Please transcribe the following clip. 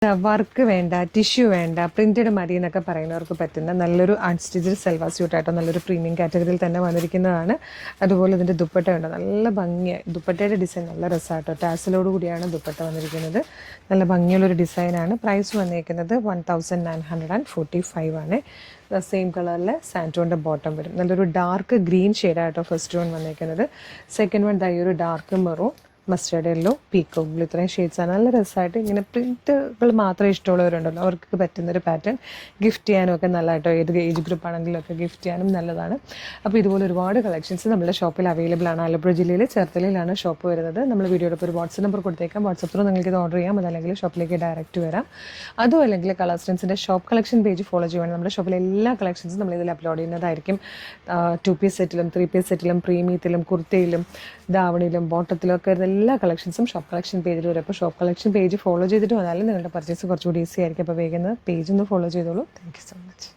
Work വേണ്ട, tissue വേണ്ട, printed മതി എന്നൊക്കെ പറയുന്നവർക്ക് പറ്റുന്ന നല്ലൊരു അൺസ്റ്റിച്ചഡ് സൽവാർ സ്യൂട്ടായിട്ടോ നല്ലൊരു പ്രീമിയം കാറ്റഗറിയിൽ തന്നെ വന്നിരിക്കുന്നതാണ്. അതുപോലെ ഇതിൻ്റെ ദുപ്പട്ട ഉണ്ട്, നല്ല ഭംഗിയായി. ദുപ്പട്ടയുടെ ഡിസൈൻ നല്ല രസമായിട്ടോ, ടാസലോട് കൂടിയാണ് ദുപ്പട്ട വന്നിരിക്കുന്നത്. നല്ല ഭംഗിയുള്ളൊരു ഡിസൈനാണ്. പ്രൈസ് വന്നിരിക്കുന്നത് 1945 ആണ്. സെയിം കളറിൽ സാൻറ്റോൻ്റെ ബോട്ടം വരും. നല്ലൊരു ഡാർക്ക് ഗ്രീൻ ഷെയ്ഡായിട്ടോ ഫസ്റ്റ് വൺ വന്നിരിക്കുന്നത്. സെക്കൻഡ് വൺ ഈ ഒരു dark maroon, mustard yellow, പീക്കോ blue, ഇത്രയും ഷെയ്ഡ്സാണ്. നല്ല രസമായിട്ട് ഇങ്ങനെ പ്രിൻറ്റുകൾ മാത്രം ഇഷ്ടമുള്ളവരുണ്ടല്ലോ അവർക്ക് പറ്റുന്നൊരു പാറ്റേൺ. ഗിഫ്റ്റ് ചെയ്യാനും ഒക്കെ നല്ലതായിട്ടോ, ഏത് ഏജ് ഗ്രൂപ്പ് ആണെങ്കിലും ഒക്കെ ഗിഫ്റ്റ് ചെയ്യാനും നല്ലതാണ്. അപ്പോൾ ഇതുപോലെ ഒരുപാട് കളക്ഷൻസ് നമ്മുടെ ഷോപ്പിൽ അവൈലബിൾ ആണ്. ആലപ്പുഴ ജില്ലയിൽ ചേർത്തലയിലാണ് ഷോപ്പ് വരുന്നത്. നമ്മൾ വീഡിയോയുടെ ഒരു വാട്സപ്പ് നമ്പർ കൊടുത്തേക്കാം. വാട്സപ്പിൽ നിങ്ങൾക്ക് ഇത് ഓർഡർ ചെയ്യാം. അതല്ലെങ്കിൽ ഷോപ്പിലേക്ക് ഡയറക്റ്റ് വരാം. അതും അല്ലെങ്കിൽ കളർ സ്ട്രെൻസിൻ്റെ ഷോപ്പ് കളക്ഷൻ പേജ് ഫോളോ ചെയ്യുവാണെങ്കിൽ നമ്മുടെ ഷോപ്പിലെ എല്ലാ കളക്ഷൻസും നമ്മളിതിൽ അപ്ലോഡ് ചെയ്യുന്നതായിരിക്കും. 2 പീസ് സെറ്റിലും 3 പീസ് സെറ്റിലും പ്രീമിയത്തിലും കുർത്തയിലും ദാവണിയിലും ബോട്ടത്തിലും ഒക്കെ എല്ലാ കളക്ഷൻസും ഷോപ്പ് കളക്ഷൻ പേജിൽ വരും. അപ്പോൾ ഷോപ്പ് കളക്ഷൻ പേജ് ഫോളോ ചെയ്തിട്ട് വന്നാലും നിങ്ങളുടെ പർച്ചേസ് കുറച്ചുകൂടി ഈസി ആയിരിക്കും. അപ്പോൾ വേഗം പേജ് ഒന്ന് ഫോളോ ചെയ്തോളൂ. Thank you so much.